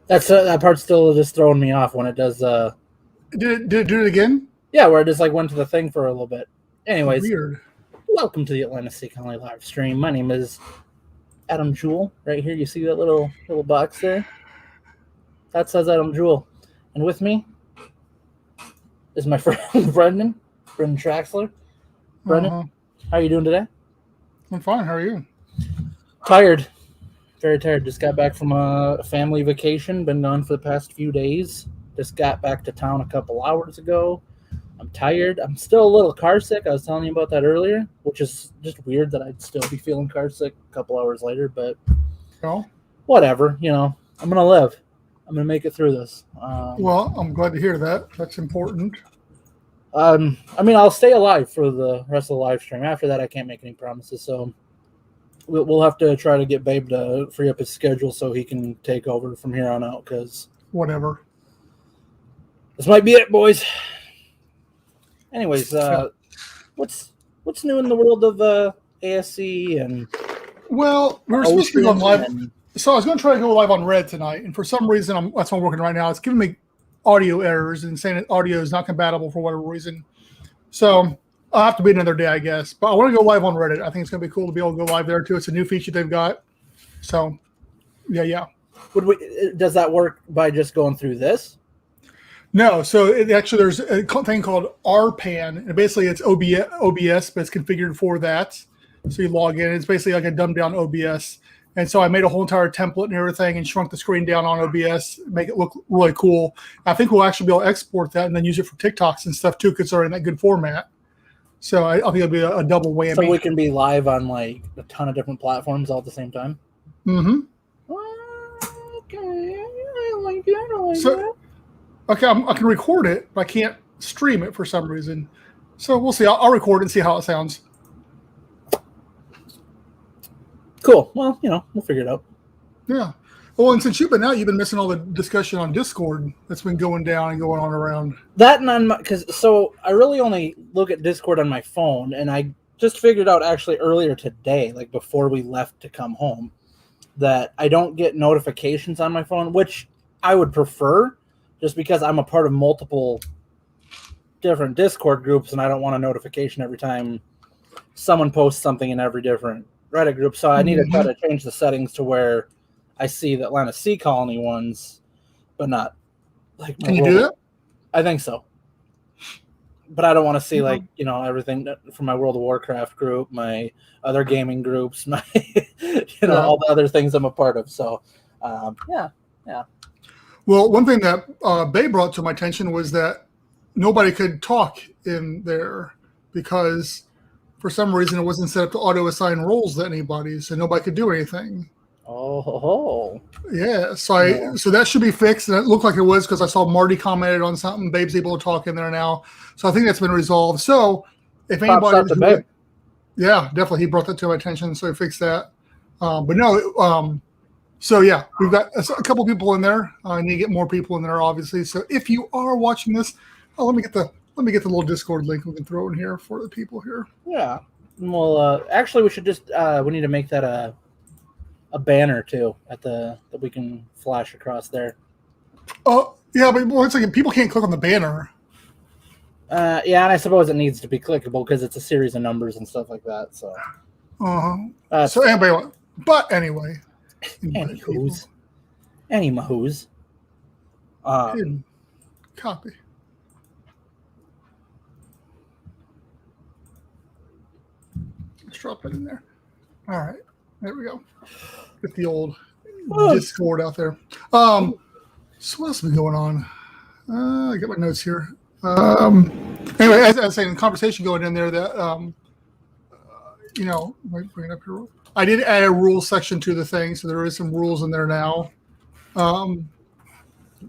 That part's still just throwing me off when it does. Did it do it again? Yeah, where it just like went to the thing for a little bit. Anyways, Weird. welcome to the ASC Colony live stream. My name is Adam Jewell. Right here, you see that little box there? That says Adam Jewell. And with me is my friend Brendan Traxler. Brendan, how are you doing today? I'm fine. How are you? Tired. Very tired. Just got back from a family vacation. Been gone for the past few days. Just got back to town a couple hours ago. I'm tired. I'm still a little car sick. I was telling you about that earlier, which is just weird that I'd still be feeling car sick a couple hours later, but whatever. You know, I'm going to live. I'm going to make it through this. Well, I'm glad to hear that. That's important. I mean, I'll stay alive for the rest of the live stream. After that, I can't make any promises, so we'll have to try to get Babe to free up his schedule so he can take over from here on out, because whatever. This might be it, boys. Anyways, what's new in the world of ASC and? Well, we were supposed to be on live, so I was going to try to go live on Red tonight, and for some reason, that's what I'm working right now. It's giving me audio errors and saying that audio is not compatible for whatever reason. So I'll have to be another day, I guess. But I want to go live on Reddit. I think it's going to be cool to be able to go live there too. It's a new feature they've got. So, yeah. Does that work by just going through this? No, so there's a thing called RPAN, and basically it's OBS, but it's configured for that. So you log in, it's basically like a dumbed down OBS. And so I made a whole entire template and everything and shrunk the screen down on OBS, make it look really cool. I think we'll actually be able to export that and then use it for TikToks and stuff too, because they're in that good format. So I think it'll be a double whammy. So we can be live on like a ton of different platforms all at the same time? Mm-hmm. Okay, I like that. Okay, I can record it, but I can't stream it for some reason. So we'll see. I'll record it and see how it sounds. Cool. Well, we'll figure it out. Yeah. Well, and since you've been out, you've been missing all the discussion on Discord that's been going down and going on around. That and so I really only look at Discord on my phone, and I just figured out actually earlier today, like before we left to come home, that I don't get notifications on my phone, which I would prefer, just because I'm a part of multiple different Discord groups, and I don't want a notification every time someone posts something in every different Reddit group. So I need to try to change the settings to where I see the ASC Colony ones, but not like my. Can you do that? I think so. But I don't want to see everything from my World of Warcraft group, my other gaming groups, my all the other things I'm a part of. So yeah. Well, one thing that Bay brought to my attention was that nobody could talk in there because for some reason it wasn't set up to auto-assign roles to anybody, so nobody could do anything. Oh. Yeah, so that should be fixed, and it looked like it was because I saw Marty commented on something. Babe's able to talk in there now, so I think that's been resolved. So if anybody, yeah, definitely, he brought that to my attention, so I fixed that. But no, so yeah, we've got a couple people in there. I need to get more people in there, obviously. So if you are watching this, let me get the little Discord link we can throw in here for the people here. Yeah, well, actually, we should just we need to make that a banner too that we can flash across there. Oh yeah, but it's like people can't click on the banner. Yeah, and I suppose it needs to be clickable because it's a series of numbers and stuff like that. So. So anyway, Anywho's. Copy. Let's drop it in there. All right, there we go. Get the old Discord out there. So what else has been going on? I got my notes here. Anyway, as I was saying, the conversation going in there that let me bring it up here. I did add a rules section to the thing, so there is some rules in there now.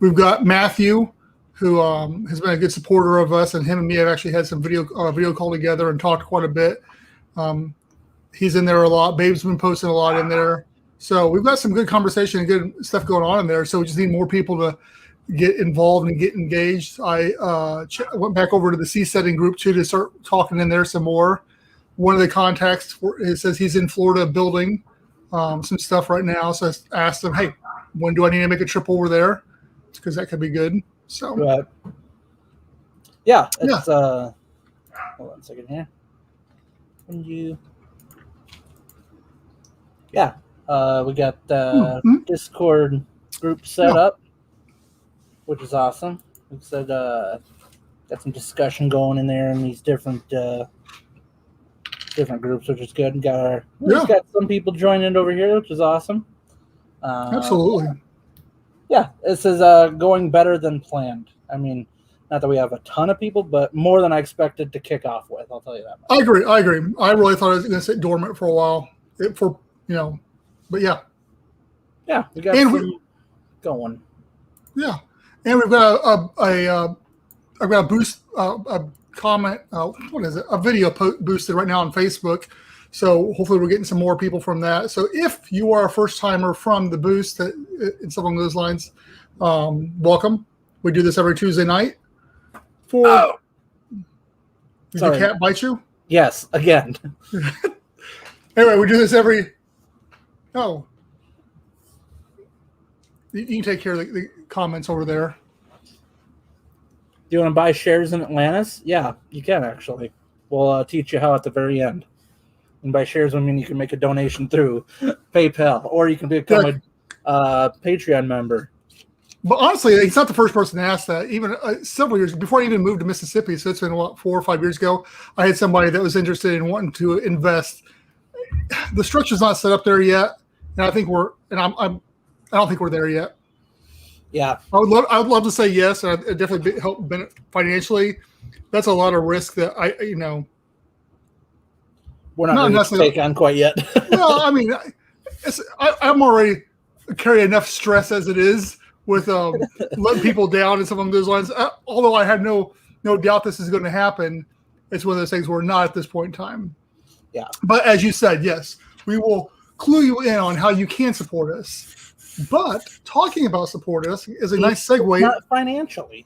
We've got Matthew, who has been a good supporter of us, and him and me have actually had some video call together and talked quite a bit. He's in there a lot. Babe's been posting a lot in there. So we've got some good conversation and good stuff going on in there. So we just need more people to get involved and get engaged. I went back over to the C setting group too to start talking in there some more. One of the contacts says he's in Florida building some stuff right now. So I asked him, hey, when do I need to make a trip over there? Because that could be good. So right. Yeah, it's hold on a second here. When you we got Discord group set up, which is awesome. We said got some discussion going in there in these different groups, which is good. And got some people joining over here, which is awesome. Absolutely. Yeah, this is going better than planned. I mean, not that we have a ton of people, but more than I expected to kick off with. I'll tell you that much. I agree. I really thought I was going to sit dormant for a while. But yeah. Yeah, we got some going. Yeah, and we've got I've got a boost, a comment. What is it? A video boosted right now on Facebook. So hopefully we're getting some more people from that. So if you are a first timer from the boost and something along those lines, welcome. We do this every Tuesday night. Did the cat bite you? Yes, again. Anyway, we do this every. Oh, you can take care of the comments over there. Do you want to buy shares in Atlantis? Yeah, you can actually. We'll teach you how at the very end. And by shares, I mean you can make a donation through PayPal, or you can become a Patreon member. But honestly, he's not the first person to ask that. Even several years before I even moved to Mississippi, so it's been 4 or 5 years ago, I had somebody that was interested in wanting to invest. The structure's not set up there yet, and I think I don't think we're there yet. Yeah, I would love to say yes, and I'd definitely help benefit financially. That's a lot of risk that we're not ready to take on quite yet. Well, I mean, I'm already carry enough stress as it is with letting people down and some of those lines. Although I have no doubt this is going to happen, it's one of those things we're not at this point in time. Yeah. But as you said, yes, we will clue you in on how you can support us. But talking about support us is a nice segue. Not financially.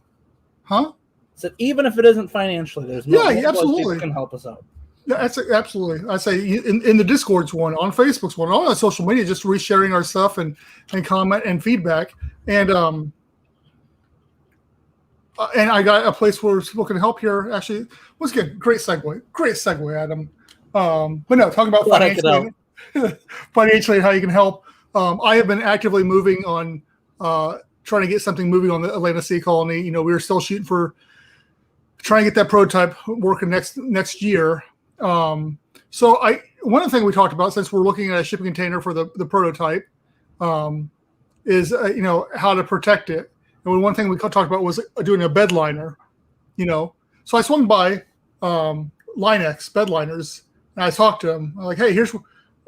Huh? So even if it isn't financially, there's absolutely people can help us out. Yeah, that's absolutely. I say in the Discord's one, on Facebook's one, all on social media, just resharing our stuff and comment and feedback. And I got a place where people can help here. Actually, once again, great segue, Adam. But no, talking about financially and how you can help. I have been actively moving on, trying to get something moving on the Atlanta Sea Colony. We were still shooting for trying to get that prototype working next year. So one of the things we talked about, since we're looking at a shipping container for the prototype, is how to protect it. And one thing we talked about was doing a bed liner. So I swung by Linex bed liners, and I talked to him. I'm like, hey, here's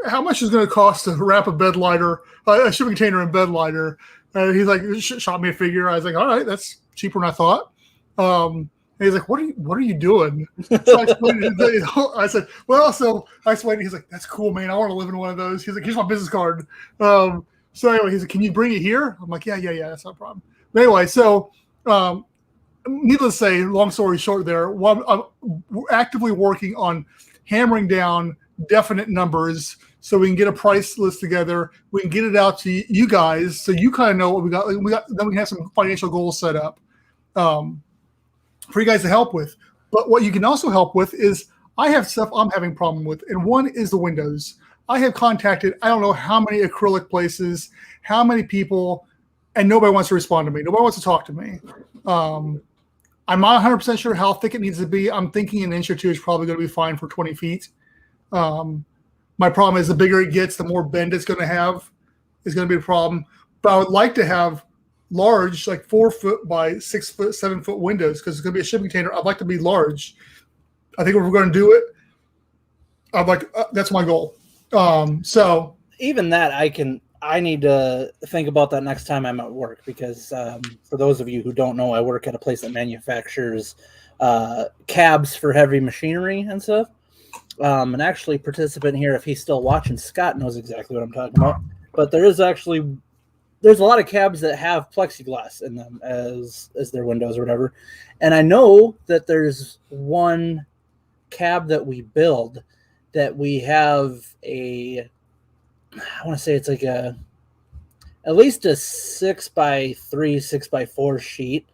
how much is going to cost to wrap a bed liner, a shipping container and bed liner. And he's like, shot me a figure. I was like, all right, that's cheaper than I thought. And he's like, what are you doing? So I explained it. I said, well, so I explained it. He's like, that's cool, man. I want to live in one of those. He's like, here's my business card. So anyway, he's like, can you bring it here? I'm like, yeah, that's not a problem. But anyway, so needless to say, long story short there, we're actively working on hammering down definite numbers so we can get a price list together. We can get it out to you guys so you kind of know what we got. Then we can have some financial goals set up for you guys to help with. But what you can also help with is I have stuff I'm having a problem with, and one is the windows. I have contacted I don't know how many acrylic places, how many people, and nobody wants to respond to me. Nobody wants to talk to me. I'm not 100% sure how thick it needs to be. I'm thinking an inch or two is probably going to be fine for 20 feet. My problem is the bigger it gets, the more bend it's going to have is going to be a problem. But I would like to have large, like 4 foot by 6 foot, 7 foot windows because it's going to be a shipping container. I'd like to be large. I think if we're going to do it, I'd like that's my goal. So even that, I need to think about that next time I'm at work because for those of you who don't know, I work at a place that manufactures cabs for heavy machinery and stuff. And actually, participant here, if he's still watching, Scott knows exactly what I'm talking about. But there's a lot of cabs that have plexiglass in them as their windows or whatever. And I know that there's one cab that we build that we have I want to say it's like at least a 6x3, 6x4 sheet,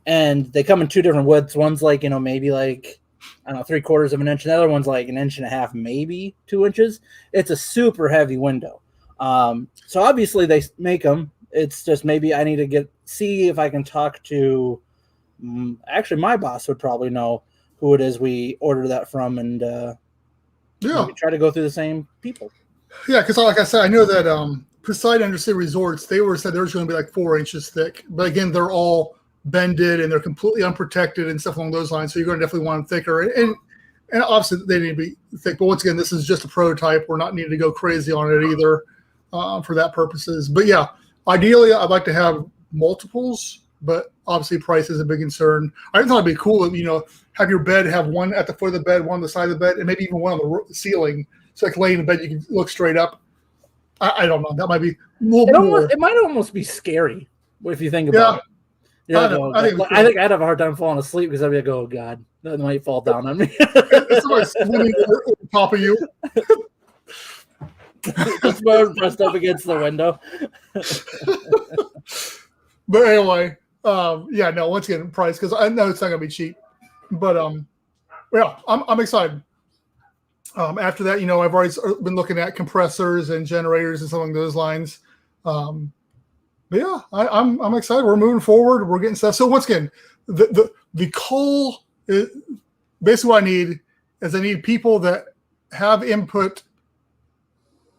and they come in two different widths. One's like, maybe like, I don't know, 3/4 of an inch. The other one's like 1.5 inches, maybe 2 inches. It's a super heavy window. So obviously they make them. It's just maybe I need to see if I can talk to. Actually, my boss would probably know who it is we order that from, and maybe try to go through the same people. Yeah, because like I said, I know that Poseidon Undersea Resorts, they said they're going to be like 4 inches thick. But again, they're all bended and they're completely unprotected and stuff along those lines. So you're going to definitely want them thicker. And obviously they need to be thick. But once again, this is just a prototype. We're not needing to go crazy on it either for that purposes. But yeah, ideally, I'd like to have multiples. But obviously, price is a big concern. I thought it'd be cool, have your bed have one at the foot of the bed, one on the side of the bed, and maybe even one on the ceiling. So like laying in bed, you can look straight up. I don't know. That might be a little bit more. It might almost be scary if you think about it. I think I'd have a hard time falling asleep because I'd be like, oh, God, that might fall down on me. It's like swimming over top of you. Just pressed up against the window. But anyway, once again, price, because I know it's not going to be cheap. But, I'm excited. After that, I've already been looking at compressors and generators and something along those lines. But yeah, I'm excited. We're moving forward. We're getting stuff. So once again, the coal is basically what I need is I need people that have input,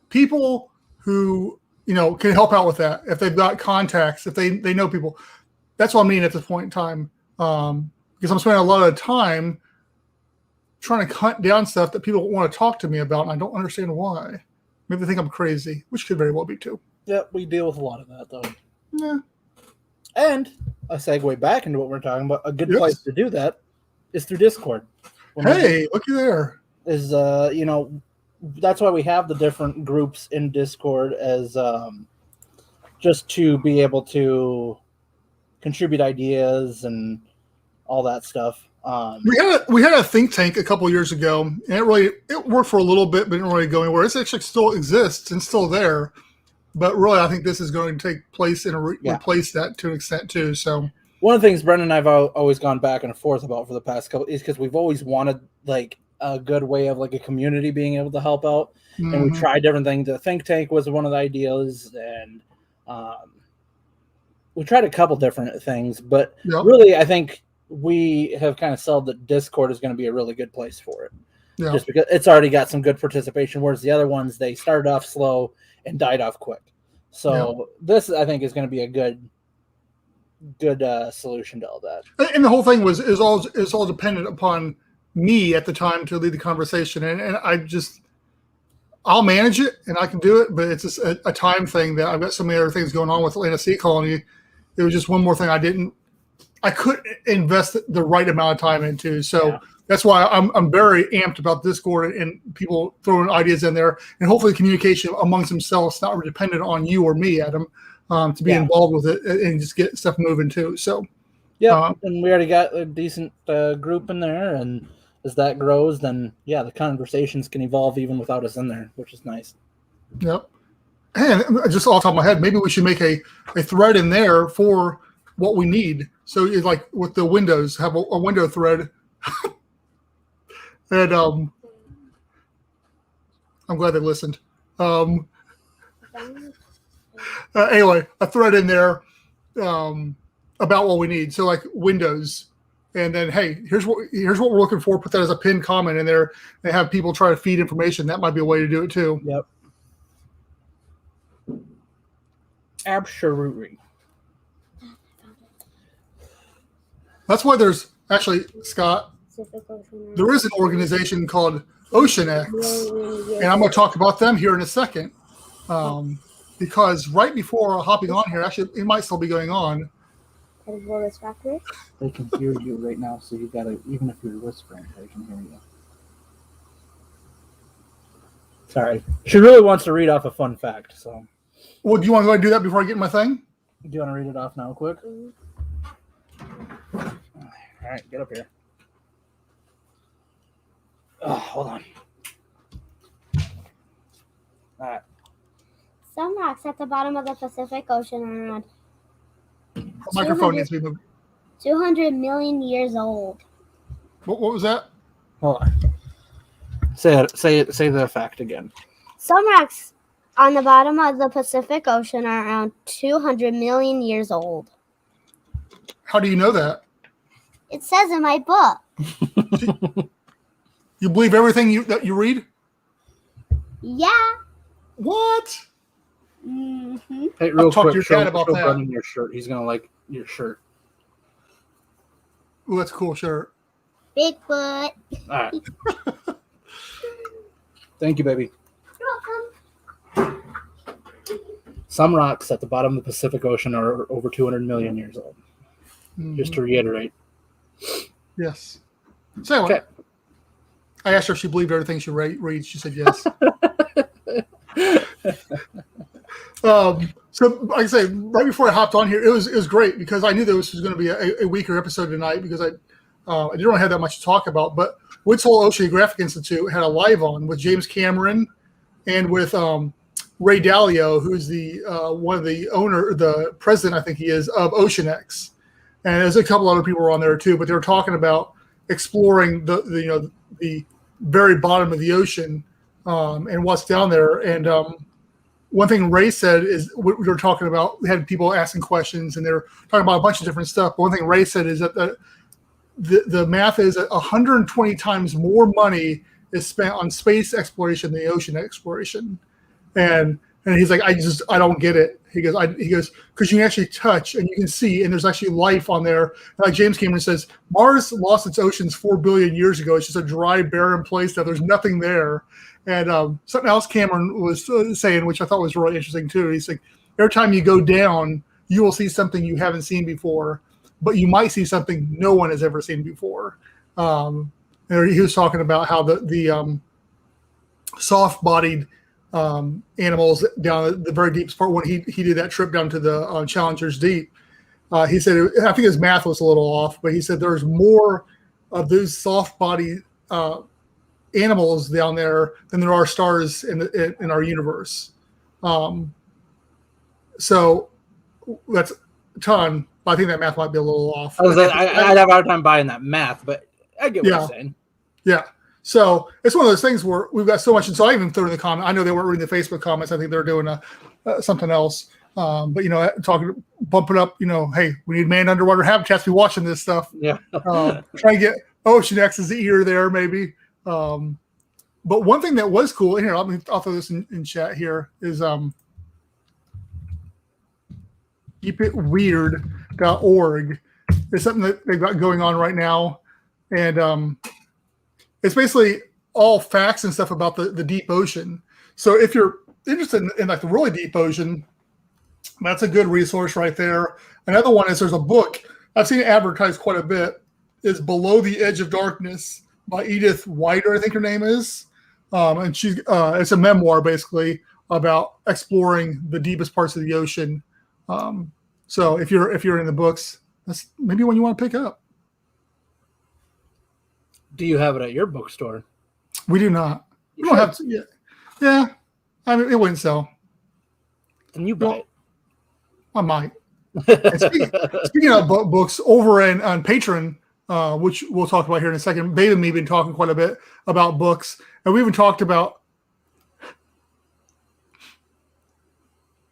people who can help out with that. If they've got contacts, if they know people, that's what I mean at this point in time. Because I'm spending a lot of time trying to hunt down stuff that people want to talk to me about, and I don't understand why. Maybe they think I'm crazy, which could very well be too. Yeah, we deal with a lot of that, though. Yeah. And a segue back into what we're talking about, a good place to do that is through Discord. Hey, looky there. Is, that's why we have the different groups in Discord as just to be able to contribute ideas and all that stuff. We had a think tank a couple of years ago, and it worked for a little bit, but didn't really go anywhere. It actually still exists and still there, but really, I think this is going to take place and replace that to an extent too. So one of the things Brendan and I've always gone back and forth about for the past couple is because we've always wanted like a good way of like a community being able to help out, and we tried different things. The think tank was one of the ideas, and we tried a couple different things, but really, I think we have kind of settled that Discord is going to be a really good place for it. Yeah. Just because it's already got some good participation, whereas the other ones, they started off slow and died off quick. So this, I think, is going to be a good solution to all that. And the whole thing is all dependent upon me at the time to lead the conversation. And I'll manage it and I can do it, but it's just a time thing that I've got so many other things going on with Atlanta Sea Colony. It was just one more thing I couldn't invest the right amount of time into. So that's why I'm very amped about Discord and people throwing ideas in there, and hopefully communication amongst themselves, not dependent on you or me, Adam, to be involved with it and just get stuff moving too. So and we already got a decent group in there, and as that grows, then the conversations can evolve even without us in there, which is nice. Yep. And just off the top of my head, maybe we should make a thread in there for what we need. So it's like with the windows, have a window thread. And I'm glad they listened. Anyway, a thread in there about what we need. So like windows, and then hey, here's what we're looking for. Put that as a pinned comment in there, and have people try to feed information. That might be a way to do it too. Yep. Absolutely. That's why there's actually, Scott, there is an organization called OceanX, and I'm going to talk about them here in a second, because right before hopping on here, actually, it might still be going on. They can hear you right now, so you got to, even if you're whispering, they can hear you. Sorry. She really wants to read off a fun fact, so. Well, do you want to go ahead and do that before I get my thing? Do you want to read it off now, quick? All right, get up here. Oh, hold on. All right. Some rocks at the bottom of the Pacific Ocean are around Her microphone needs to be moved. 200 million years old. What was that? Hold on. Say the fact again. Some rocks on the bottom of the Pacific Ocean are around 200 million years old. How do you know that? It says in my book. You believe everything that you read? Yeah. What? Mm-hmm. Hey, real talk quick, to your show dad about that. Brennan your shirt. He's gonna like your shirt. Oh, that's a cool shirt. Bigfoot. All right. Thank you, baby. You're welcome. Some rocks at the bottom of the Pacific Ocean are over 200 million years old. Just to reiterate. Yes. So anyway, Okay. I asked her if she believed everything she reads. She said yes. So like I say, right before I hopped on here, it was great because I knew this was going to be a weaker episode tonight because I didn't really have that much to talk about. But Woods Hole Oceanographic Institute had a live on with James Cameron and with Ray Dalio, who's the one of the president, I think he is, of OceanX. And there's a couple other people were on there too, but they were talking about exploring the very bottom of the ocean and what's down there. And one thing Ray said is we were talking about. We had people asking questions, and they were talking about a bunch of different stuff. But one thing Ray said is that the math is that 120 times more money is spent on space exploration than the ocean exploration. And he's like, I don't get it. He goes, because you can actually touch and you can see, and there's actually life on there. And like James Cameron says, Mars lost its oceans 4 billion years ago. It's just a dry, barren place that there's nothing there. And something else Cameron was saying, which I thought was really interesting too. He's like, every time you go down, you will see something you haven't seen before, but you might see something no one has ever seen before. And he was talking about how the soft-bodied animals down the very deepest part when he did that trip down to the Challenger's Deep. He said, I think his math was a little off, but he said there's more of those soft-bodied animals down there than there are stars in our universe. So that's a ton. I think that math might be a little off. I'd have a hard time buying that math, but I get what you're saying. Yeah. So it's one of those things where we've got so much, and so I even threw in the comment. I know they weren't reading the Facebook comments. I think they're doing something else. But bumping up. Hey, we need manned underwater habitats. Be watching this stuff. Yeah. Trying to get OceanX's ear there, maybe. But one thing that was cool in here, I'll throw this in chat here, is keepitweird.org. It's something that they've got going on right now, and it's basically all facts and stuff about the deep ocean. So if you're interested in like the really deep ocean, that's a good resource right there. Another one is there's a book I've seen it advertised quite a bit. Is Below the Edge of Darkness by Edith Whiter, I think her name is, and she's it's a memoir basically about exploring the deepest parts of the ocean. So if you're in the books, that's maybe one you want to pick up. Do you have it at your bookstore? We do not. We don't have to. Yeah. I mean, it wouldn't sell. Then you buy it. I might. Speaking of books, over on Patreon, which we'll talk about here in a second, Babe and me have been talking quite a bit about books, and we even talked about.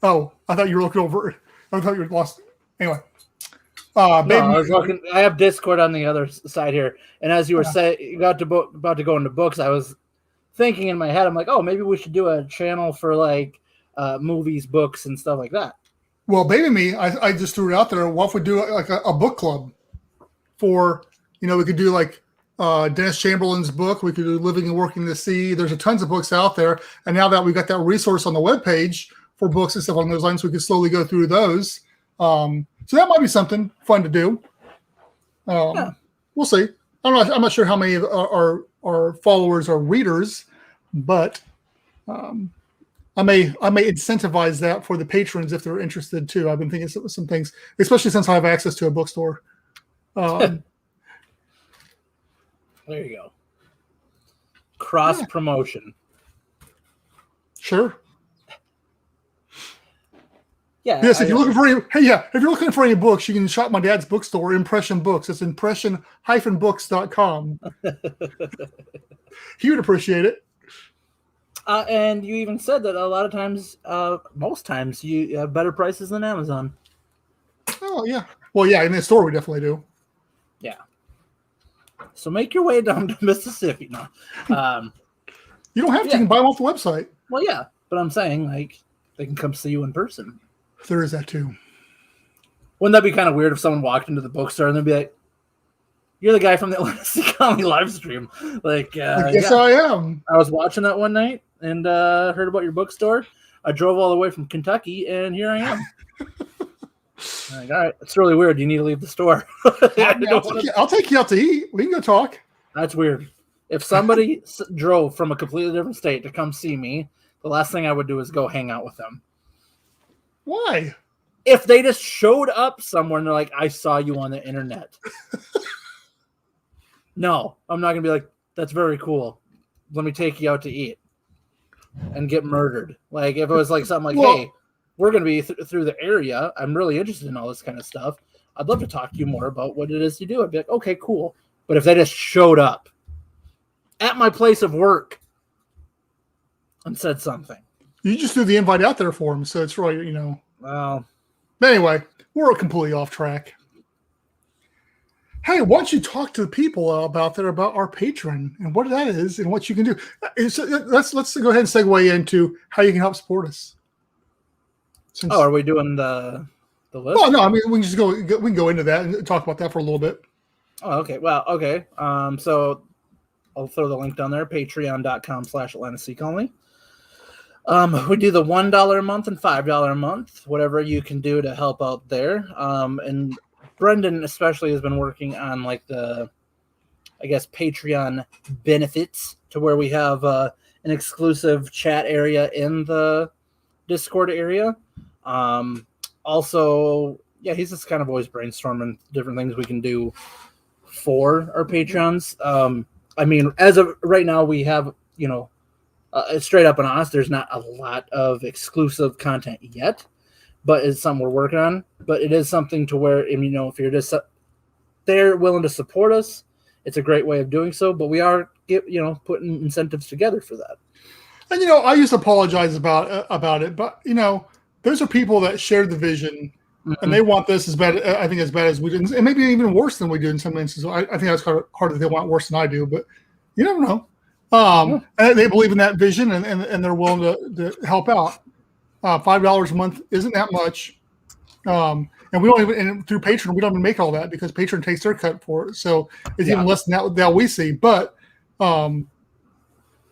Oh, I thought you were looking over. I thought you were lost. Anyway. I was looking. I have Discord on the other side here, and as you were saying, you about to go into books. I was thinking in my head, I'm like, oh, maybe we should do a channel for like movies, books, and stuff like that. Well, Babe and me, I just threw it out there. What if we do like a book club for? We could do like Dennis Chamberlain's book. We could do Living and Working the Sea. There's tons of books out there, and now that we got that resource on the webpage for books and stuff along those lines, we could slowly go through those. So that might be something fun to do. We'll see. I'm not sure how many of our followers are readers, but I may incentivize that for the patrons if they're interested too. I've been thinking some things, especially since I have access to a bookstore. There you go. Cross promotion. Sure. Yeah. Yes, if you're looking for if you're looking for any books, you can shop my dad's bookstore, Impression Books. It's impression-books.com. He would appreciate it. And you even said that a lot of times, most times, you have better prices than Amazon. Oh, yeah. Well, yeah, in the store we definitely do. Yeah. So make your way down to Mississippi. No. You don't have to. You can buy them off the website. Well, yeah. But I'm saying, like, they can come see you in person. There is that, too. Wouldn't that be kind of weird if someone walked into the bookstore and they'd be like, "You're the guy from the ASC County live stream." Like, yes, I am. I was watching that one night and heard about your bookstore. I drove all the way from Kentucky, and here I am. Like, all right, it's really weird. You need to leave the store. I'll take you out to eat. We can go talk. That's weird. If somebody drove from a completely different state to come see me, the last thing I would do is go hang out with them. Why? If they just showed up somewhere and they're like, "I saw you on the internet." No, I'm not going to be like, "That's very cool. Let me take you out to eat," and get murdered. Like, if it was like something like, "Hey, we're going to be through the area. I'm really interested in all this kind of stuff. I'd love to talk to you more about what it is you do." I'd be like, "Okay, cool." But if they just showed up at my place of work and said something. You just threw the invite out there for them, so it's really, Well. But anyway, we're completely off track. Hey, why don't you talk to the people about our Patreon and what that is and what you can do? Let's go ahead and segue into how you can help support us. Are we doing the list? Oh no, I mean we can go into that and talk about that for a little bit. Oh, okay. Well, okay. So I'll throw the link down there, patreon.com/AtlantaColony. We do the $1 a month and $5 a month, whatever you can do to help out there. And Brendan especially has been working on like the, I guess, Patreon benefits to where we have an exclusive chat area in the Discord area. Also, yeah, he's just kind of always brainstorming different things we can do for our patrons. I mean, as of right now, we have, straight up and honest, there's not a lot of exclusive content yet, but it's something we're working on. But it is something to where, if you're just there willing to support us, it's a great way of doing so. But we are, putting incentives together for that. And I used to apologize about it, but those are people that share the vision, and they want this as bad. I think as bad as we do, and maybe even worse than we do in some instances. I think that's hard that they want worse than I do, but you never know. And they believe in that vision, and they're willing to help out. $5 a month isn't that much, and we don't even. And through Patreon, we don't even make all that because Patreon takes their cut for it. So it's even less than that we see. But I'm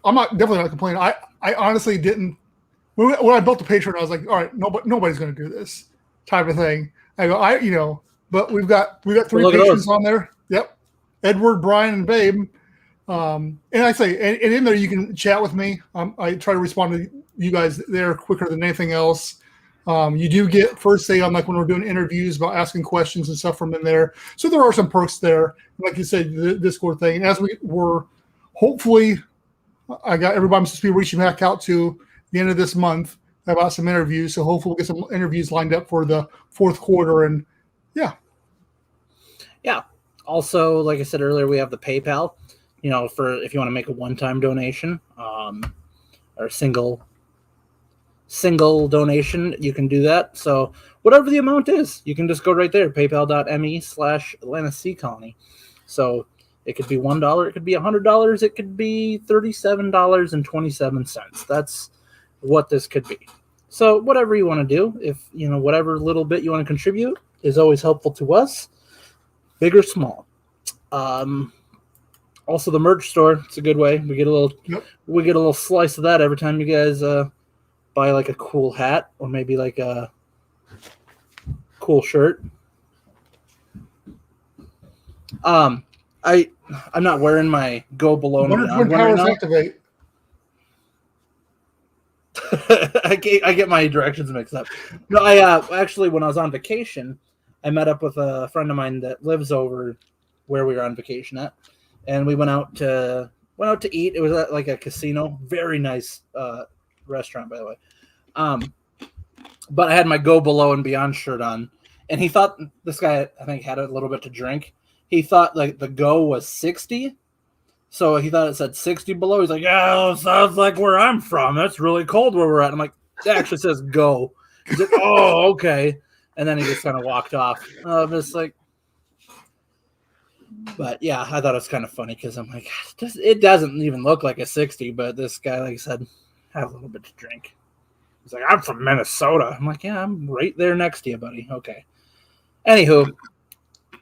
definitely not complaining. I honestly didn't. When I built the Patreon, I was like, all right, nobody's going to do this type of thing. I go, but we've got 3 patrons on there. Yep, Edward, Brian, and Babe. And I say, and in there you can chat with me. I try to respond to you guys there quicker than anything else. You do get first say on like when we're doing interviews about asking questions and stuff from in there. So there are some perks there. Like you said, the Discord thing. And as we were, hopefully, I got everybody supposed to be reaching back out to the end of this month about some interviews. So hopefully we'll get some interviews lined up for the fourth quarter. And yeah. Also, like I said earlier, we have the PayPal. For if you want to make a one-time donation or single donation, you can do that. So whatever the amount is, you can just go right there, paypal.me/AtlantaColony. So it could be $1, it could be $100, it could be $37.27. That's what this could be. So whatever you want to do, if whatever little bit you want to contribute is always helpful to us, big or small. Also, the merch store, it's a good way. We get a little slice of that every time you guys buy like a cool hat or maybe like a cool shirt. I'm not wearing my Go Below Me on right now. Activate. I get my directions mixed up. No, I actually, when I was on vacation, I met up with a friend of mine that lives over where we were on vacation at. And we went out to eat. It was at like a casino, very nice restaurant, by the way. but I had my Go Below and Beyond shirt on, and he thought this guy I think had a little bit to drink. He thought like the Go was 60, so he thought it said 60 below. He's like, "Yeah, sounds like where I'm from. That's really cold where we're at." I'm like, "It actually says Go." He's like, "Oh, okay," and then he just kind of walked off. Just like. But yeah, I thought it was kind of funny because I'm like, it doesn't even look like a 60, but this guy, like I said, had a little bit to drink. He's like, I'm from Minnesota. I'm like, yeah, I'm right there next to you, buddy. Okay. Anywho,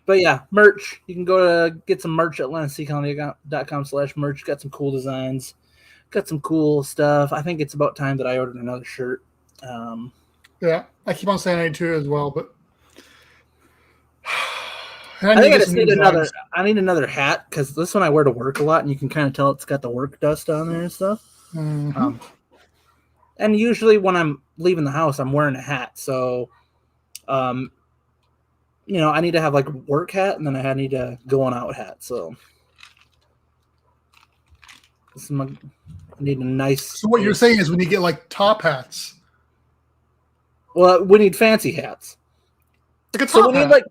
but yeah, merch. You can go to get some merch at LennoxCounty.com/merch. Got some cool designs. Got some cool stuff. I think it's about time that I ordered another shirt. Yeah, I keep on saying I need to as well, but I think I just need another. I need another hat because this one I wear to work a lot, and you can kind of tell it's got the work dust on there and stuff. Mm-hmm. And usually when I'm leaving the house, I'm wearing a hat. So, I need to have like a work hat, and then I need a going out hat. So, I need a nice. So what you're saying is we need to get like top hats. Well, we need fancy hats. Like a top hat.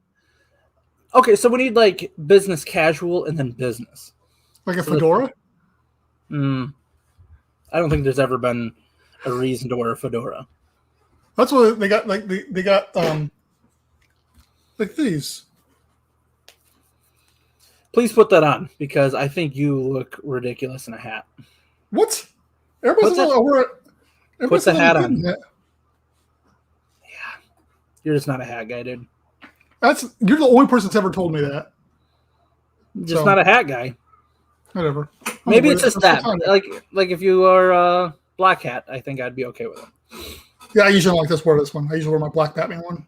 Okay, so we need like business casual and then business. Like a fedora? I don't think there's ever been a reason to wear a fedora. That's what they got. Like they got like these. Please put that on because I think you look ridiculous in a hat. What? Everybody's put the hat on. Yeah, you're just not a hat guy, dude. You're the only person that's ever told me that. Just not a hat guy. Whatever. Maybe it's just that. Like if you are a black hat, I think I'd be okay with it. Yeah, I usually don't like this one. I usually wear my black Batman one.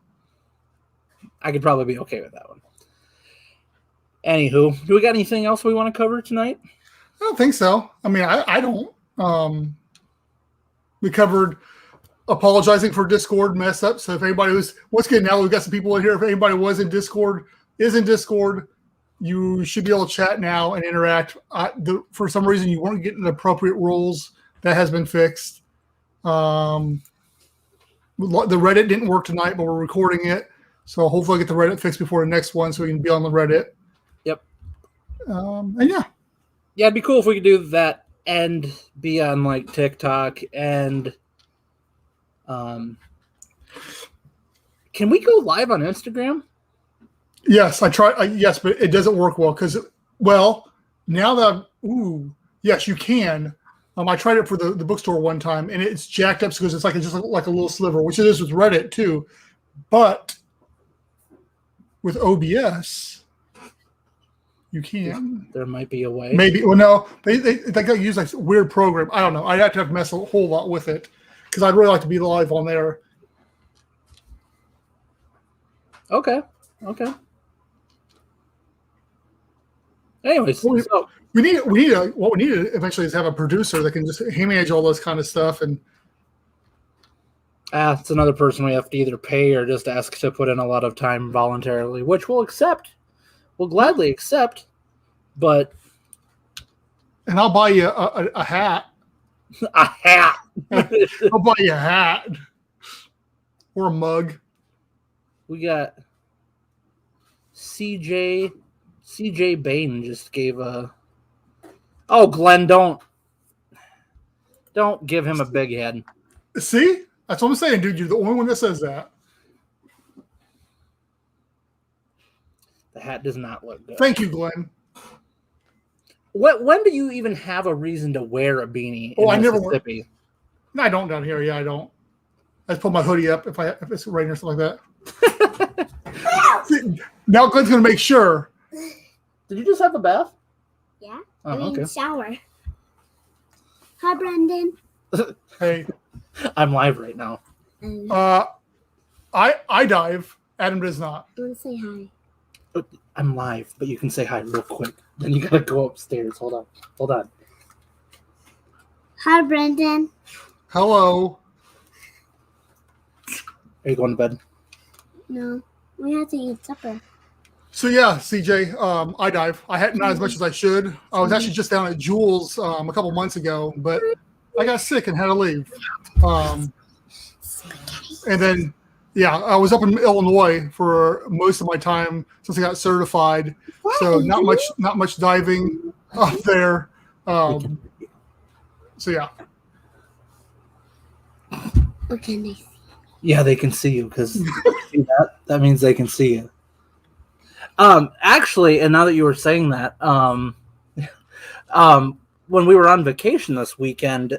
I could probably be okay with that one. Anywho, do we got anything else we want to cover tonight? I don't think so. I mean, I don't. We covered apologizing for Discord mess up. So if anybody what's good now, we've got some people in here. If anybody is in Discord, you should be able to chat now and interact. For some reason, you weren't getting the appropriate rules. That has been fixed. The Reddit didn't work tonight, but we're recording it. So hopefully I'll get the Reddit fixed before the next one so we can be on the Reddit. Yep. And yeah. Yeah, it'd be cool if we could do that and be on like TikTok and can we go live on Instagram? Yes, I tried. Yes, but it doesn't work well because, now that yes, you can. I tried it for the bookstore one time, and it's jacked up because it's just like a little sliver, which it is with Reddit too. But with OBS, you can. There might be a way. Maybe. Well, no, they got use like a weird program. I don't know. I'd have to mess a whole lot with it because I'd really like to be live on there. Okay. Anyways, so what we need eventually is have a producer that can just manage all this kind of stuff. And it's another person we have to either pay or just ask to put in a lot of time voluntarily, which we'll accept. We'll gladly accept, and I'll buy you a hat. A hat. I'll buy you a hat or a mug. We got CJ Bain just gave a. Oh, Glenn, don't give him a big head. See, that's what I'm saying, dude. You're the only one that says that. The hat does not look good. Thank you, Glenn. When do you even have a reason to wear a beanie? Oh, I never wear. No, I don't down here. Yeah, I don't. I just pull my hoodie up if it's raining or something like that. See, now Glenn's gonna make sure. Did you just have a bath? Yeah. Okay. Shower. Hi, Brendan. Hey. I'm live right now. I dive. Adam does not. I want to say hi. I'm live, but you can say hi real quick. Then you gotta go upstairs. Hold on. Hi, Brendan. Hello. Are you going to bed? No, we have to eat supper. So yeah, CJ, I dive. I had not as much as I should. I was actually just down at Jules a couple months ago, but I got sick and had to leave. And then, yeah, I was up in Illinois for most of my time since I got certified. So not much diving up there. So yeah. Okay. Yeah, they can see you because that means they can see you. Actually, and now that you were saying that, when we were on vacation this weekend,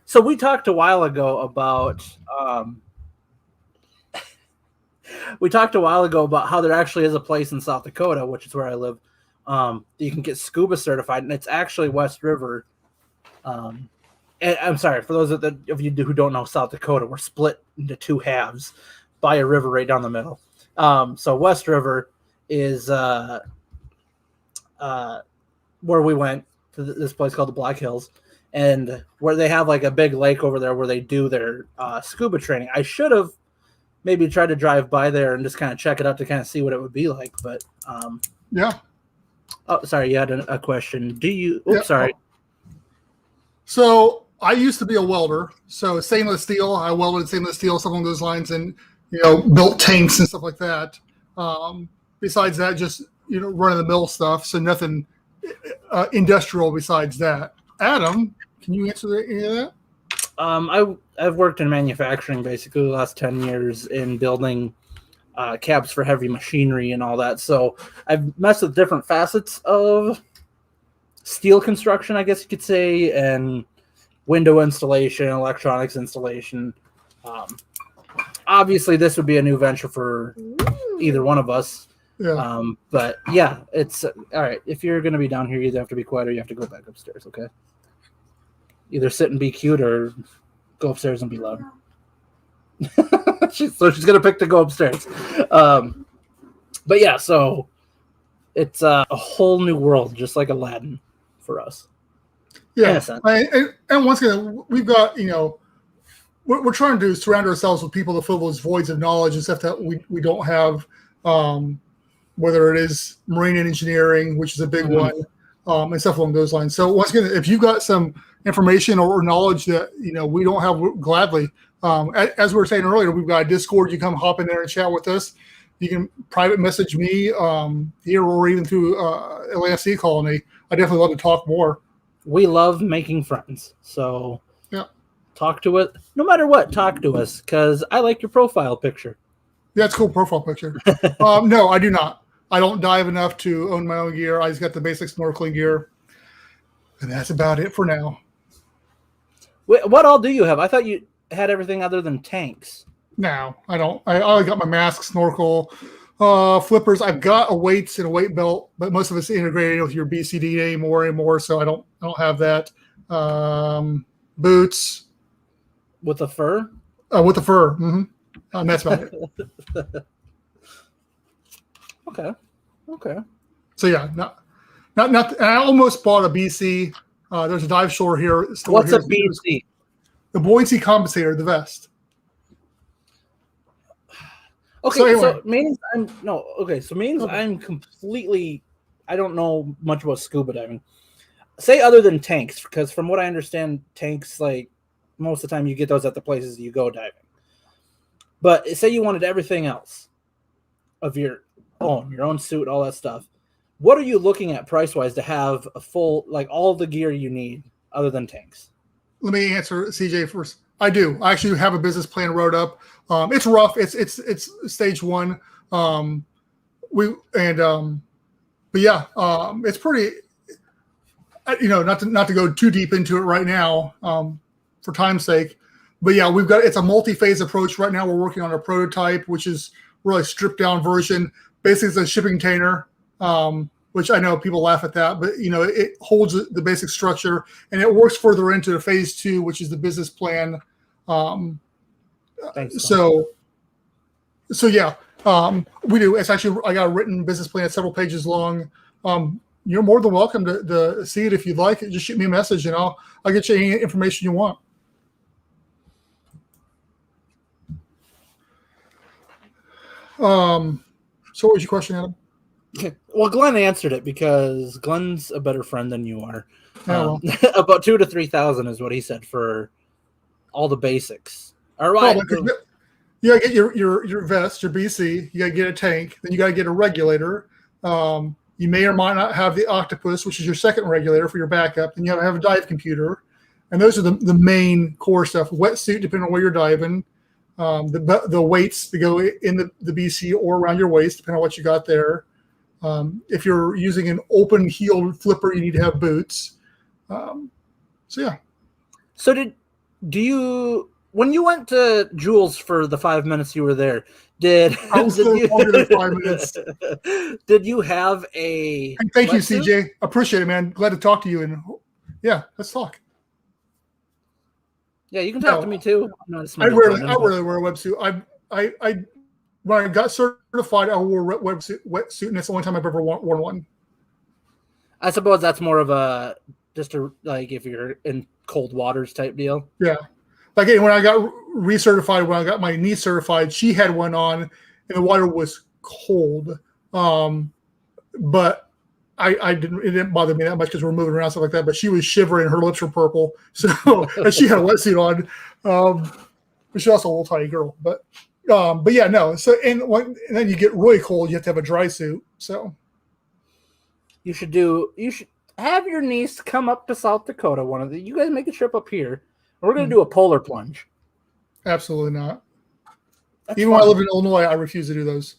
so we talked a while ago about how there actually is a place in South Dakota, which is where I live, that you can get scuba certified, and it's actually West River. And I'm sorry for those of you who don't know South Dakota, we're split into two halves by a river right down the middle. So West River is where we went to this place called the Black Hills, and where they have like a big lake over there where they do their scuba training. I should have maybe tried to drive by there and just kind of check it out to kind of see what it would be like. But yeah. Oh, sorry, you had a question. Do you? Oops, sorry. So I used to be a welder. So stainless steel, I welded stainless steel, something along those lines, and built tanks and stuff like that. Besides that, just run of the mill stuff. So nothing industrial besides that. Adam, can you answer any of that? I've worked in manufacturing basically the last 10 years in building cabs for heavy machinery and all that. So I've messed with different facets of steel construction, I guess you could say, and window installation, electronics installation. Obviously, this would be a new venture for either one of us. Yeah. But yeah, it's all right. If you're going to be down here, you either have to be quiet or you have to go back upstairs. Okay. Either sit and be cute or go upstairs and be loud. She's going to pick to go upstairs. But yeah, so it's a whole new world, just like Aladdin for us. Yeah. And once again, we've got, what we're trying to do is surround ourselves with people to fill those voids of knowledge and stuff that we don't have, whether it is marine engineering, which is a big one, and stuff along those lines. So once again, if you've got some information or knowledge that we don't have, gladly, as we were saying earlier, we've got a Discord. You come hop in there and chat with us. You can private message me here or even through ASC Colony. I definitely love to talk more. We love making friends, so yeah, talk to us. No matter what, talk to us, because I like your profile picture. Yeah, it's a cool profile picture. No, I do not. I don't dive enough to own my own gear. I just got the basic snorkeling gear, and that's about it for now. Wait, what all do you have? I thought you had everything other than tanks. No, I don't. I only got my mask, snorkel, flippers. I've got a weights and a weight belt, but most of it's integrated with your BCD anymore. So I don't have that. Boots with the fur. With the fur. Mm-hmm. That's about it. Okay. So yeah, not. I almost bought a BC. There's a dive store here. What's a BC? The buoyancy compensator, the vest. Okay, so means I'm completely. I don't know much about scuba diving. Say other than tanks, because from what I understand, tanks, like most of the time you get those at the places you go diving. But say you wanted everything else of your own suit, all that stuff. What are you looking at price-wise to have a full, like all the gear you need other than tanks? Let me answer CJ first. I do. I actually have a business plan wrote up. It's rough. It's stage one. But yeah, it's pretty. Not to go too deep into it right now, for time's sake. But yeah, it's a multi-phase approach. Right now, we're working on a prototype, which is really a stripped down version. Basically, it's a shipping container, which I know people laugh at that, but it holds the basic structure, and it works further into phase 2, which is the business plan. So yeah, we do. It's actually, I got a written business plan, several pages long. You're more than welcome to see it if you'd like. Just shoot me a message, and I'll get you any information you want. So what was your question, Adam? Well, Glenn answered it because Glenn's a better friend than you are. Oh, well. About 2,000 to 3,000 is what he said for all the basics. All right. You gotta get your vest, your BC. You gotta get a tank. Then you gotta get a regulator. You may or might not have the octopus, which is your second regulator for your backup. Then you have a dive computer, and those are the main core stuff. Wetsuit, depending on where you're diving. The weights to go in the BC or around your waist, depending on what you got there. If you're using an open heeled flipper, you need to have boots. Yeah. So do you, when you went to Jules for the 5 minutes you were there, I was there longer than 5 minutes. Did you have a? Hey, thank you, CJ. Appreciate it, man. Glad to talk to you. And yeah, let's talk. Yeah, you can talk to me too. I rarely wear a wetsuit. When I got certified, I wore a wetsuit, and it's the only time I've ever worn one. I suppose that's more of a just like if you're in cold waters type deal. Yeah. Like when I got recertified, when I got my knee certified, she had one on, and the water was cold. But it didn't bother me that much because we're moving around stuff like that. But she was shivering, her lips were purple, so and she had a wetsuit on. But she's also a little tiny girl. But yeah, no. So and then you get really cold, you have to have a dry suit. So you should have your niece come up to South Dakota. You guys make a trip up here. We're going to do a polar plunge. Absolutely not. Even when I live in Illinois, I refuse to do those.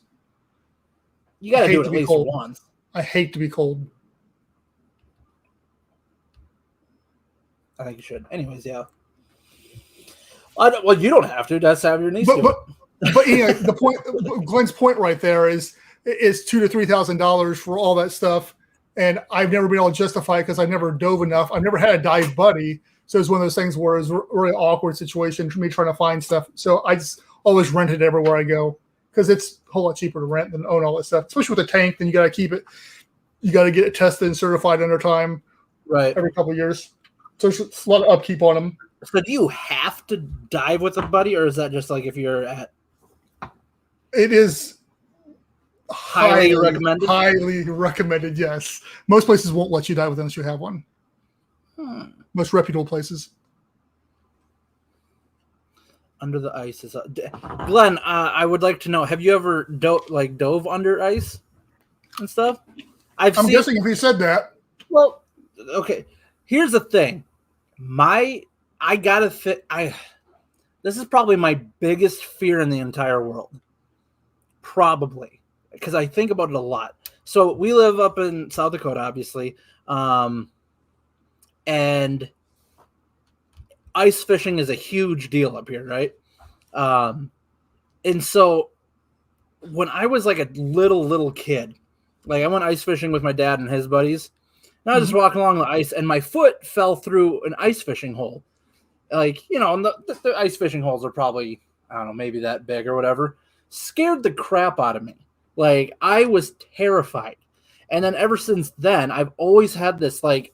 You got to do it at least once. I hate to be cold. I think you should. Anyways, yeah. Well, you don't have to. Just have your niece do it. But the point, Glenn's point right there is $2,000 to $3,000 for all that stuff. And I've never been able to justify it because I've never dove enough. I've never had a dive buddy. So it's one of those things where it's a really awkward situation for me trying to find stuff. So I just always rent it everywhere I go because it's a whole lot cheaper to rent than own all that stuff. Especially with a tank, then you got to keep it. You got to get it tested and certified under time, right? Every couple of years. So there's a lot of upkeep on them. So do you have to dive with a buddy, or is that just like if you're at? It is highly recommended. Highly recommended. Yes, most places won't let you dive with unless you have one. Most reputable places. Under the ice is Glenn. I would like to know: have you ever dove under ice and stuff? I'm guessing if he said that. Well, okay. Here's the thing. This is probably my biggest fear in the entire world. Probably. Because I think about it a lot. So we live up in South Dakota, obviously. And ice fishing is a huge deal up here, right? And so when I was like a little kid, like I went ice fishing with my dad and his buddies. And I was just walking along the ice, and my foot fell through an ice fishing hole. Like, and the ice fishing holes are probably, I don't know, maybe that big or whatever. Scared the crap out of me. Like, I was terrified. And then ever since then, I've always had this, like,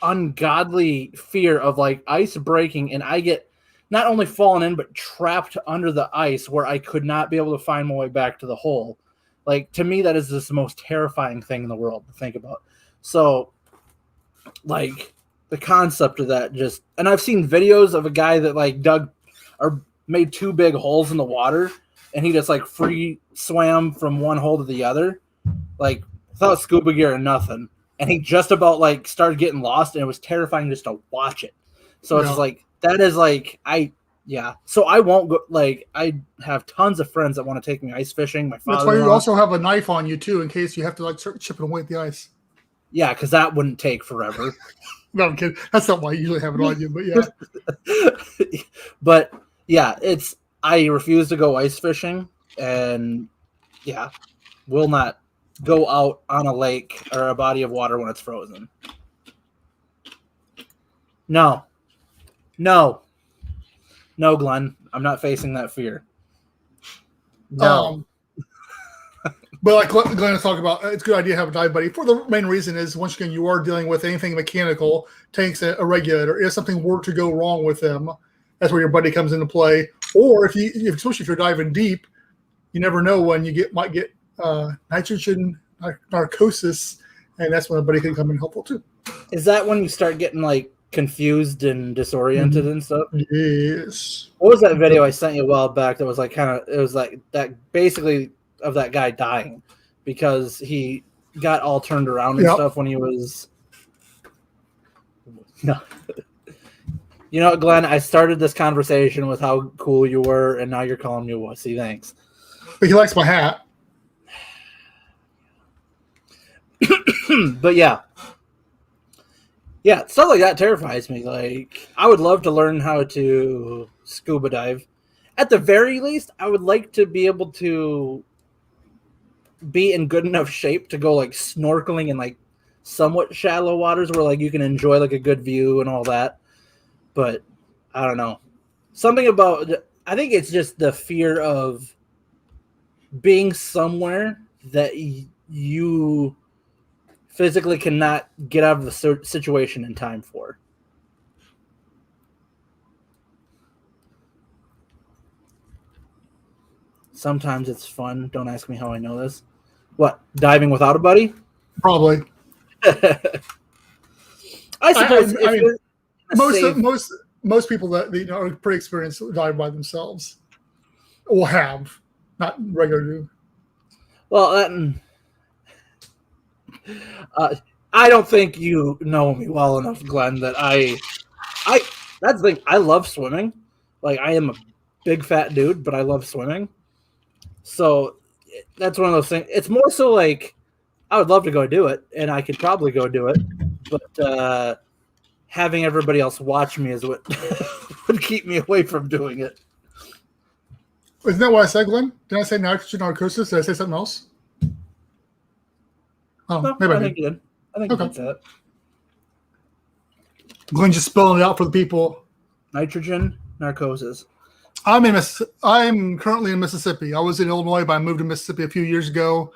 ungodly fear of, like, ice breaking, and I get not only fallen in, but trapped under the ice where I could not be able to find my way back to the hole. Like, to me, that is just the most terrifying thing in the world to think about. So, like, the concept of that just... And I've seen videos of a guy that, like, dug or made two big holes in the water, and he just, like, free swam from one hole to the other, like, without scuba gear or nothing. And he just about, like, started getting lost, and it was terrifying just to watch it. So it's like, that is, like, So I won't go, like, I have tons of friends that want to take me ice fishing. My father. That's why you also have a knife on you, too, in case you have to, like, start chipping away at the ice. Yeah, because that wouldn't take forever. No, I'm kidding. That's not why I usually have it on you, but yeah. But, yeah, I refuse to go ice fishing, and, yeah, will not go out on a lake or a body of water when it's frozen. No, Glenn, I'm not facing that fear. No. But like Glenn was talking about, it's a good idea to have a dive buddy. For the main reason is, once again, you are dealing with anything mechanical, tanks, a regulator. If something were to go wrong with them, that's where your buddy comes into play. Or especially if you're diving deep, you never know when you might get nitrogen narcosis, and that's when a buddy can come in helpful too. Is that when you start getting like confused and disoriented and stuff. Yes. What was that video I sent you a while back that was like it was like that basically of that guy dying because he got all turned around and stuff when he was. No. You know, Glenn, I started this conversation with how cool you were, and now you're calling me a wussy. Thanks. But he likes my hat. But yeah, stuff like that terrifies me. Like, I would love to learn how to scuba dive. At the very least, I would like to be able to be in good enough shape to go like snorkeling in like somewhat shallow waters where like you can enjoy like a good view and all that. But I don't know. Something about, I think it's just the fear of being somewhere that you physically cannot get out of the situation in time for. Sometimes it's fun. Don't ask me how I know this. What, diving without a buddy? Probably. I suppose. I mean, most people that are pretty experienced dive by themselves will have, not regular. Well, I don't think you know me well enough, Glenn, that that's the thing. I love swimming. Like, I am a big fat dude, but I love swimming. So that's one of those things. It's more so like I would love to go do it, and I could probably go do it, but having everybody else watch me is what would keep me away from doing it. Isn't that what I said, Glenn? Did I say nitrogen narcosis? Did I say something else? Oh, No, maybe I think you did. I think you did say it. Glenn just spelling it out for the people. Nitrogen narcosis. I'm currently in Mississippi. I was in Illinois, but I moved to Mississippi a few years ago.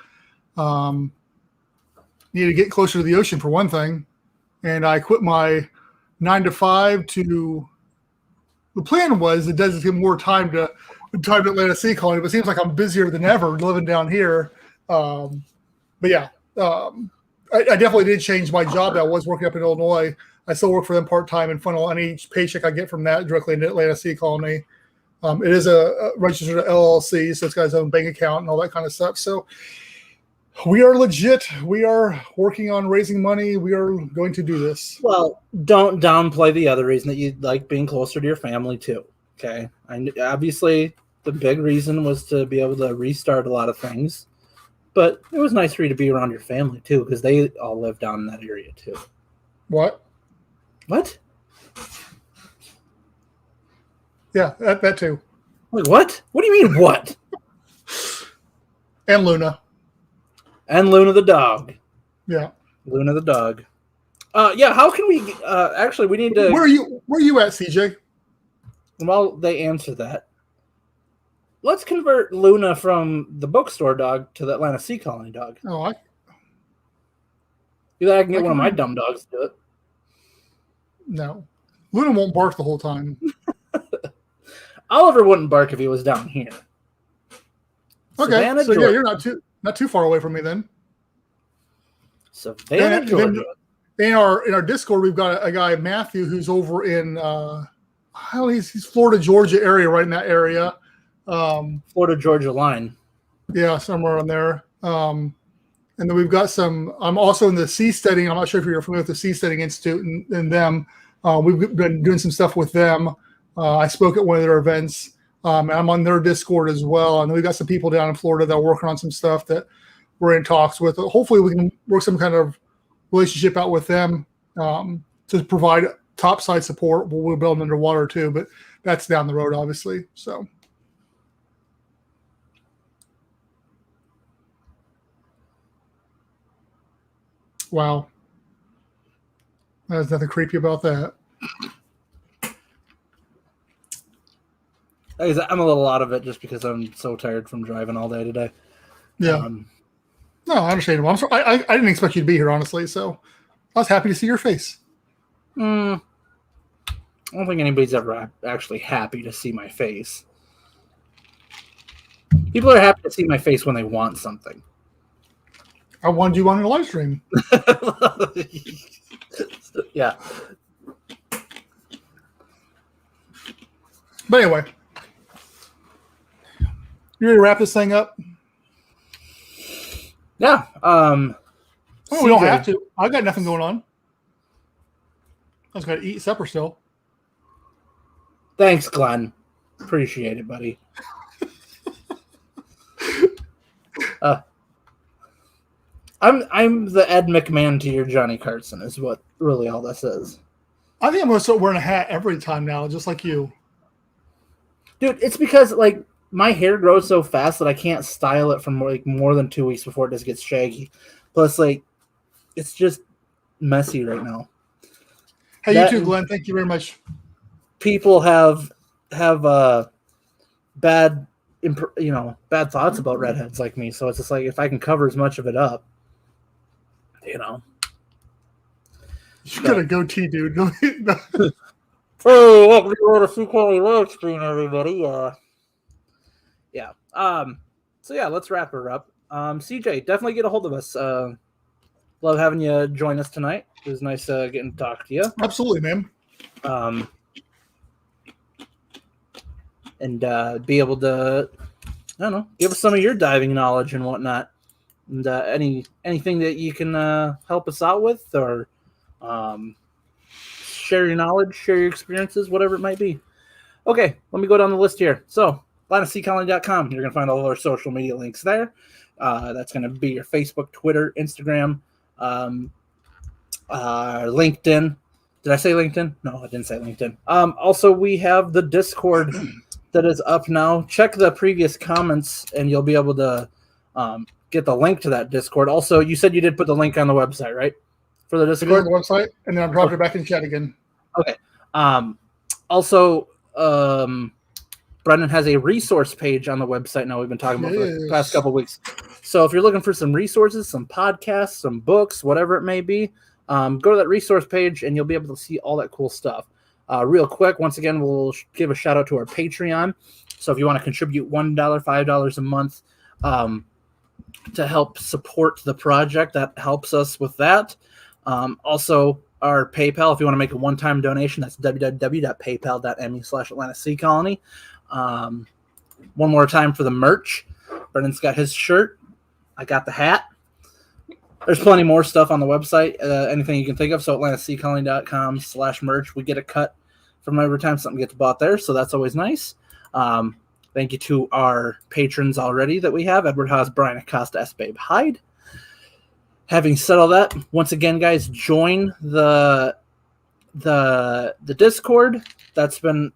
Needed to get closer to the ocean for one thing, and I quit my 9 to 5 to. The plan was it does give more time to Atlanta Sea Colony, but it seems like I'm busier than ever living down here. But yeah, I definitely did change my job. I was working up in Illinois. I still work for them part-time and funnel any paycheck I get from that directly into Atlanta Sea Colony. It is a registered LLC, so it's got its own bank account and all that kind of stuff. So we are legit. We are working on raising money. We are going to do this. Well, don't downplay the other reason that you like being closer to your family too. Okay, obviously the big reason was to be able to restart a lot of things, but it was nice for you to be around your family too because they all live down in that area too. What? Yeah, that too. Like what? What do you mean what? And Luna. And Luna the dog. Yeah. Luna the dog. Yeah, how can we actually we need to Where are you at, CJ? While they answer that, let's convert Luna from the bookstore dog to the Atlanta Sea Colony dog. Oh, Either I can get one of my dumb dogs to do it. No. Luna won't bark the whole time. Oliver wouldn't bark if he was down here. Okay, Savannah, so Georgia. yeah, you're not too far away from me then. Savannah, Georgia. In our Discord, we've got a guy, Matthew, who's over in he's Florida, Georgia area, right in that area. Florida, Georgia line. Yeah, somewhere on there. And then we've got I'm also in the Seasteading. I'm not sure if you're familiar with the Seasteading Institute and them. We've been doing some stuff with them. I spoke at one of their events. And I'm on their Discord as well. And we've got some people down in Florida that are working on some stuff that we're in talks with. Hopefully we can work some kind of relationship out with them to provide topside support. We'll build them underwater too, but that's down the road, obviously. So. Wow. There's nothing creepy about that. I'm a little out of it just because I'm so tired from driving all day today. Yeah. No, I understand. I didn't expect you to be here, honestly. So I was happy to see your face. I don't think anybody's ever actually happy to see my face. People are happy to see my face when they want something. I wanted you on a live stream. Yeah. But anyway, you ready to wrap this thing up? Yeah. We don't have to. I got nothing going on. I just got to eat supper still. Thanks, Glenn. Appreciate it, buddy. I'm the Ed McMahon to your Johnny Carson is what really all this is. I think I'm going to start wearing a hat every time now, just like you. Dude, it's because like my hair grows so fast that I can't style it for more than 2 weeks before it just gets shaggy. Plus, like, it's just messy right now. Hey, you too, Glenn. Thank you very much. People have bad thoughts about redheads like me. So it's just like if I can cover as much of it up, You got a goatee, dude. Oh, welcome to the C Quality live stream, everybody. Yeah. So yeah, let's wrap her up. CJ, definitely get a hold of us. Love having you join us tonight. It was nice getting to talk to you. Absolutely, man. And be able to, I don't know, give us some of your diving knowledge and whatnot. And anything that you can help us out with, or share your knowledge, share your experiences, whatever it might be. Okay, let me go down the list here. So, AtlanticSeaColony.com. You're going to find all of our social media links there. That's going to be your Facebook, Twitter, Instagram, LinkedIn. Did I say LinkedIn? No, I didn't say LinkedIn. Also, we have the Discord that is up now. Check the previous comments, and you'll be able to get the link to that Discord. Also, you said you did put the link on the website, right? For the Discord? On the website, and then I'm dropping it back in the chat again. Okay. Also, Brendan has a resource page on the website now we've been talking about for the past couple of weeks. So if you're looking for some resources, some podcasts, some books, whatever it may be, go to that resource page and you'll be able to see all that cool stuff. Real quick, once again, we'll give a shout out to our Patreon. So if you want to contribute $1, $5 a month to help support the project, that helps us with that. Also, our PayPal, if you want to make a one-time donation, that's www.paypal.me/AtlanticSeaColony. One more time for the merch. Brendan's got his shirt. I got the hat. There's plenty more stuff on the website, anything you can think of. So AtlanticSeaColony.com/merch. We get a cut from every time something gets bought there, so that's always nice. Thank you to our patrons already that we have: Edward Haas, Brian Acosta, S. Babe Hyde. Having said all that, once again, guys, join the Discord. That's been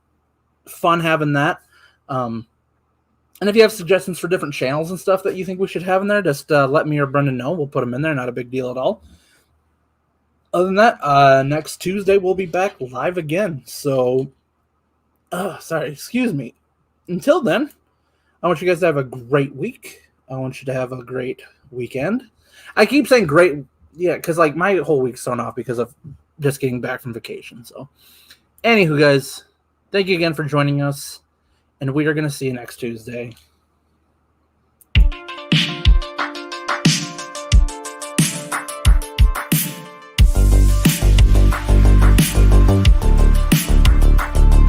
fun having that. And if you have suggestions for different channels and stuff that you think we should have in there, just let me or Brendan know. We'll put them in there. Not a big deal at all. Other than that, next Tuesday we'll be back live again. So, excuse me. Until then, I want you guys to have a great week. I want you to have a great weekend. I keep saying great, yeah, because like my whole week's thrown off because of just getting back from vacation. So, anywho, guys, thank you again for joining us, and we are going to see you next Tuesday.